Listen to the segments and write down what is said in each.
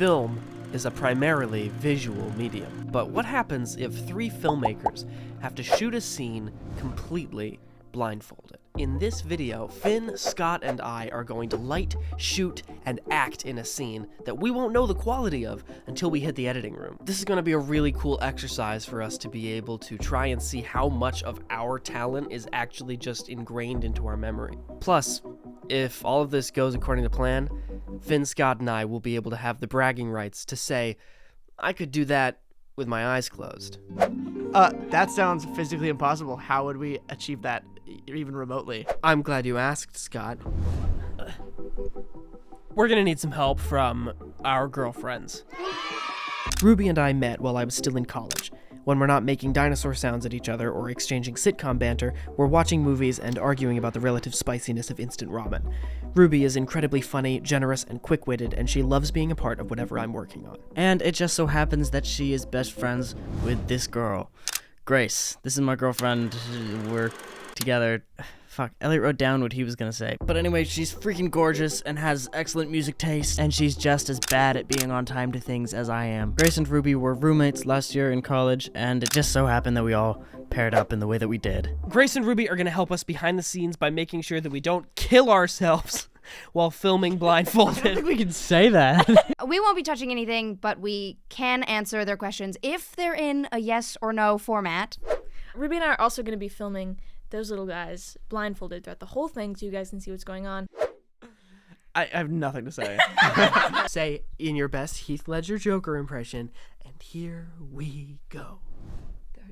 Film is a primarily visual medium, but what happens if 3 filmmakers have to shoot a scene completely blindfolded? In this video, Finn, Scott, and I are going to light, shoot, and act in a scene that we won't know the quality of until we hit the editing room. This is going to be a really cool exercise for us to be able to try and see how much of our talent is actually just ingrained into our memory. Plus, if all of this goes according to plan, Finn, Scott, and I will be able to have the bragging rights to say, I could do that with my eyes closed. That sounds physically impossible. How would we achieve that even remotely? I'm glad you asked, Scott. We're gonna need some help from our girlfriends. Ruby and I met while I was still in college. When we're not making dinosaur sounds at each other or exchanging sitcom banter, we're watching movies and arguing about the relative spiciness of instant ramen. Ruby is incredibly funny, generous, and quick-witted, and she loves being a part of whatever I'm working on. And it just so happens that she is best friends with this girl, Grace. This is my girlfriend. We're together. Fuck, Elliot wrote down what he was gonna say. But anyway, she's freaking gorgeous and has excellent music taste, and she's just as bad at being on time to things as I am. Grace and Ruby were roommates last year in college, and it just so happened that we all paired up in the way that we did. Grace and Ruby are gonna help us behind the scenes by making sure that we don't kill ourselves while filming blindfolded. I don't think we can say that. We won't be touching anything, but we can answer their questions if they're in a yes or no format. Ruby and I are also going to be filming those little guys blindfolded throughout the whole thing so you guys can see what's going on. I have nothing to say. Say in your best Heath Ledger Joker impression, and here we go.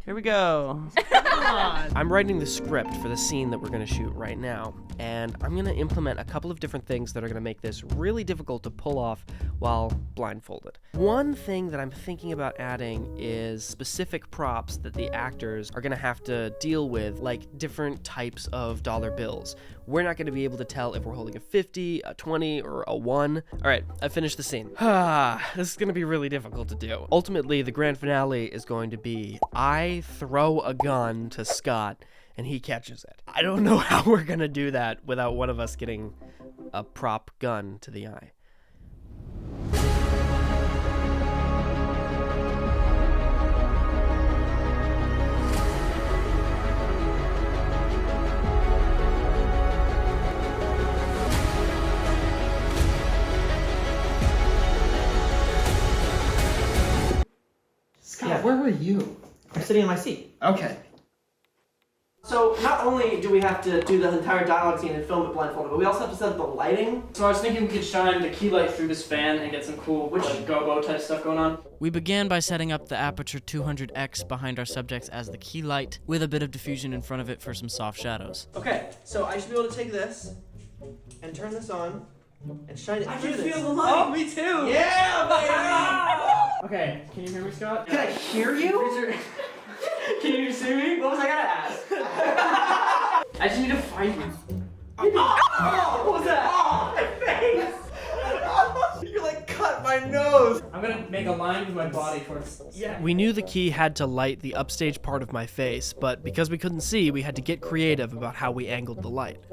Here we go. I'm writing the script for the scene that we're going to shoot right now, and I'm going to implement a couple of different things that are going to make this really difficult to pull off while blindfolded. One thing that I'm thinking about adding is specific props that the actors are going to have to deal with, like different types of dollar bills. We're not going to be able to tell if we're holding a 50, a 20, or a 1. All right, I finished the scene. This is going to be really difficult to do. Ultimately, the grand finale is going to be I throw a gun to Scott and he catches it. I don't know how we're going to do that without one of us getting a prop gun to the eye. Scott, where were you? I'm sitting in my seat. Okay. So not only do we have to do the entire dialogue scene and film it blindfolded, but we also have to set up the lighting. So I was thinking we could shine the key light through this fan and get some cool like go-go type stuff going on. We began by setting up the aperture 200x behind our subjects as the key light, with a bit of diffusion in front of it for some soft shadows. Okay, so I should be able to take this and turn this on and shine it through this. I can feel the light. Oh, me too! Yeah, baby! Okay, can you hear me, Scott? Can I hear you? Can you see me? What was I gonna ask? I just need to find you. Oh, what was that? Oh, my face! You like cut my nose. I'm gonna make a line with my body towards... Yeah. We knew the key had to light the upstage part of my face, but because we couldn't see, we had to get creative about how we angled the light.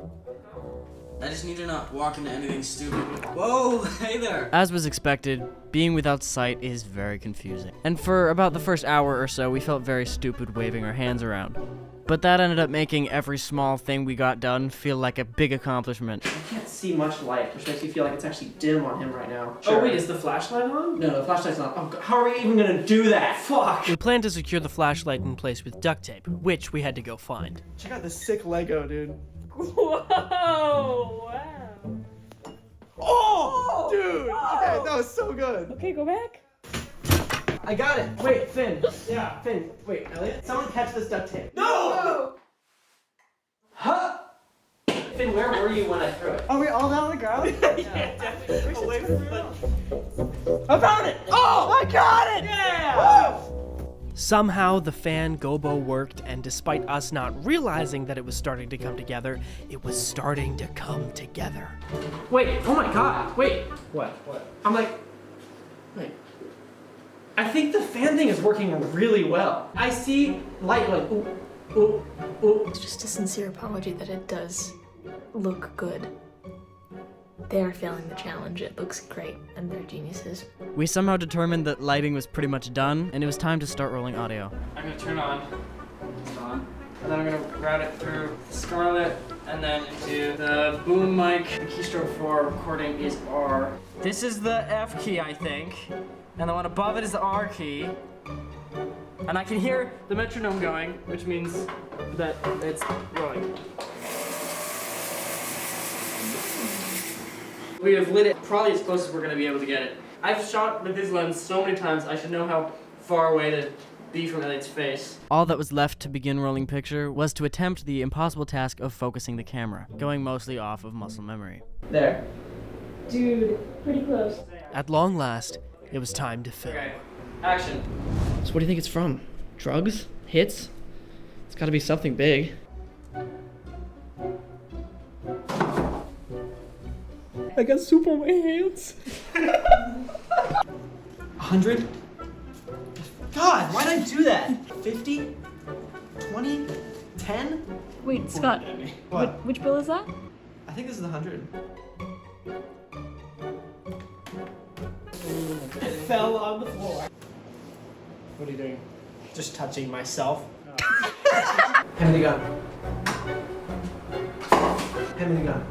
I just need to not walk into anything stupid. Whoa, hey there! As was expected, being without sight is very confusing. And for about the first hour or so, we felt very stupid waving our hands around. But that ended up making every small thing we got done feel like a big accomplishment. I can't see much light, which makes me feel like it's actually dim on him right now. Sure. Oh wait, is the flashlight on? No, the flashlight's not. Oh, how are we even gonna do that? Fuck! We planned to secure the flashlight in place with duct tape, which we had to go find. Check out this sick Lego, dude. Whoa! Wow. Oh, dude! Okay, that was so good. Okay, go back. I got it. Wait, Finn. Yeah. Finn, wait, Elliot. Someone catch this duct tape. No! Huh? Finn, where were you when I threw it? Are we all down on the ground? Yeah, definitely. Away from it. I found it! Oh, I got it! Yeah! Somehow the fan gobo worked, and despite us not realizing that it was starting to come together, it was starting to come together. Wait, oh my god, wait. What? I'm like, wait. I think the fan thing is working really well. I see light like, ooh, ooh, ooh. It's just a sincere apology that it does look good. They are failing the challenge. It looks great, and they're geniuses. We somehow determined that lighting was pretty much done, and it was time to start rolling audio. I'm gonna turn on. It's on. And then I'm gonna route it through Scarlet and then into the boom mic. The keystroke for recording is R. This is the F key, I think. And the one above it is the R key. And I can hear the metronome going, which means that it's rolling. We have lit it probably as close as we're gonna be able to get it. I've shot with this lens so many times, I should know how far away to be from Elliot's face. All that was left to begin rolling picture was to attempt the impossible task of focusing the camera, going mostly off of muscle memory. There. Dude, pretty close. At long last, it was time to film. Okay. Action. So what do you think it's from? Drugs? Hits? It's gotta be something big. I got soup on my hands. 100? God, why'd I do that? 50? 20? 10? Wait, Scott, What? which bill is that? I think this is the 100. I fell on the floor. What are you doing? Just touching myself. Hand me the gun. Hand me the gun.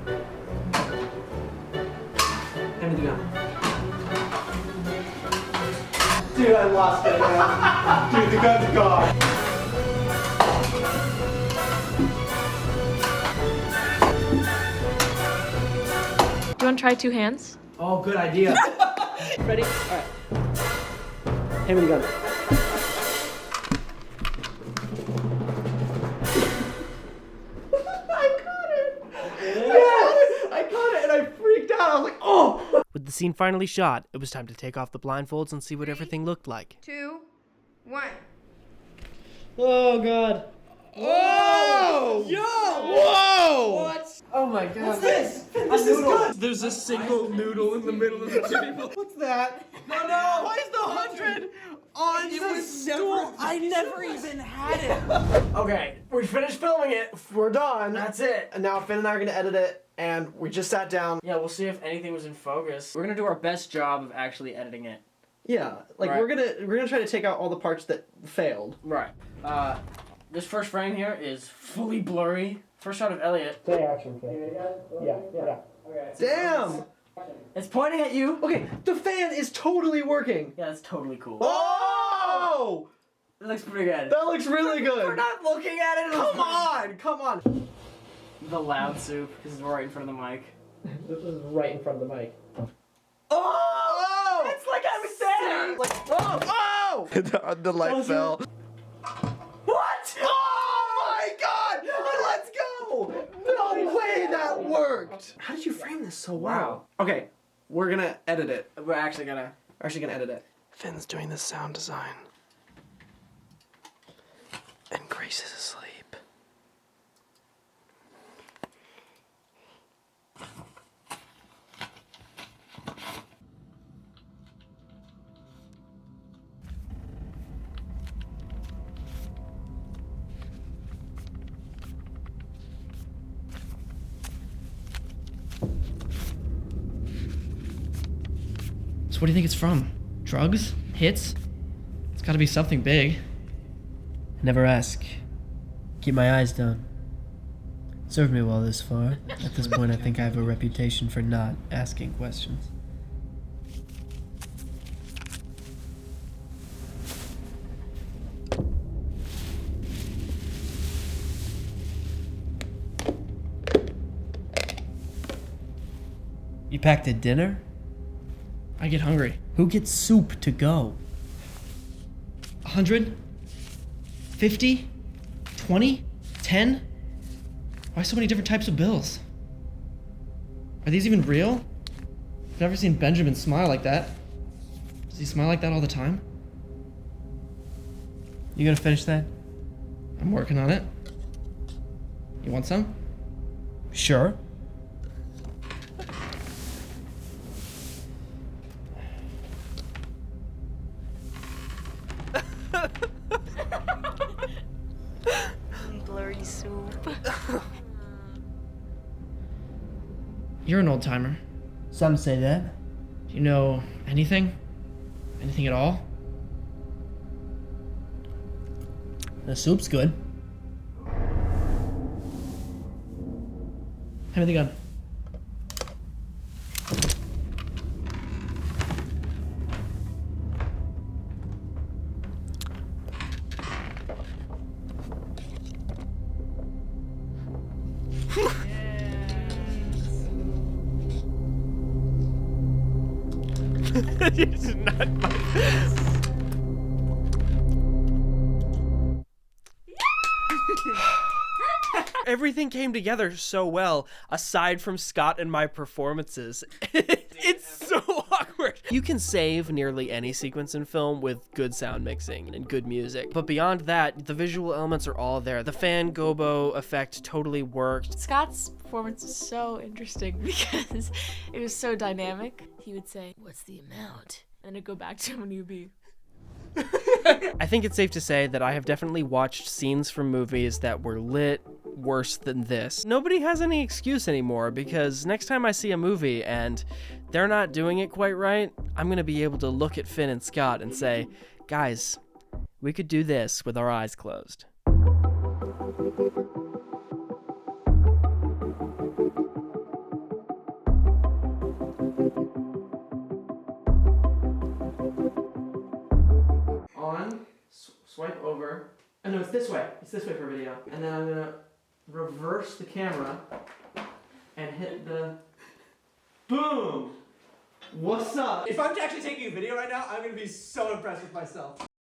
Hand me the gun. Dude, I lost it, man. Dude, the gun's gone. Do you want to try two hands? Oh, good idea. Ready? Alright. Hand me the gun. I caught it and I freaked out. I was like, oh! With the scene finally shot, it was time to take off the blindfolds and see what everything looked like. 2, 1. Oh, God. Whoa! Yo! Whoa! What? Oh my God. What's this? This is good. There's a single noodle in the middle of the table. What's that? No! Why is the 100 on the stool? I never even had it. Okay, we finished filming it. We're done. That's it. And now Finn and I are gonna edit it, and we just sat down. Yeah, we'll see if anything was in focus. We're gonna do our best job of actually editing it. Yeah, like Right. we're gonna try to take out all the parts that failed. Right. This first frame here is fully blurry. First shot of Elliot. Say action. Yeah. Okay. Damn. It's pointing at you. Okay, the fan is totally working. Yeah, that's totally cool. Oh! It looks pretty good. That looks really good. We're not looking at it. Come on. The loud soup, because it's right in front of the mic. This is right in front of the mic. Oh! It's like I was there! Like, oh! The light fell. What? Oh my God! Let's go! No way that worked. How did you frame this so well? Okay, we're gonna edit it. We're actually gonna edit it. Finn's doing the sound design. And Grace is asleep. So what do you think it's from? Drugs? Hits? It's gotta be something big. Never ask. Keep my eyes down. Served me well this far. At this point, I think I have a reputation for not asking questions. You packed a dinner? I get hungry. Who gets soup to go? 100? 50? 20? 10? Why so many different types of bills? Are these even real? I've never seen Benjamin smile like that. Does he smile like that all the time? You gonna finish that? I'm working on it. You want some? Sure. Blurry soup. You're an old timer. Some say that. Do you know anything? Anything at all? The soup's good. Hand me the gun. It's not my... Everything came together so well, aside from Scott and my performances. It's so awkward. You can save nearly any sequence in film with good sound mixing and good music, but beyond that, the visual elements are all there. The fan gobo effect totally worked. Scott's performance is so interesting because it was so dynamic. He would say, "What's the amount?" And it'd go back to him and he'd be... I think it's safe to say that I have definitely watched scenes from movies that were lit worse than this. Nobody has any excuse anymore, because next time I see a movie and they're not doing it quite right, I'm gonna be able to look at Finn and Scott and say, guys, we could do this with our eyes closed. Swipe over. Oh no, it's this way. It's this way for video. And then I'm gonna reverse the camera and hit the... Boom! What's up? If I'm actually taking a video right now, I'm gonna be so impressed with myself.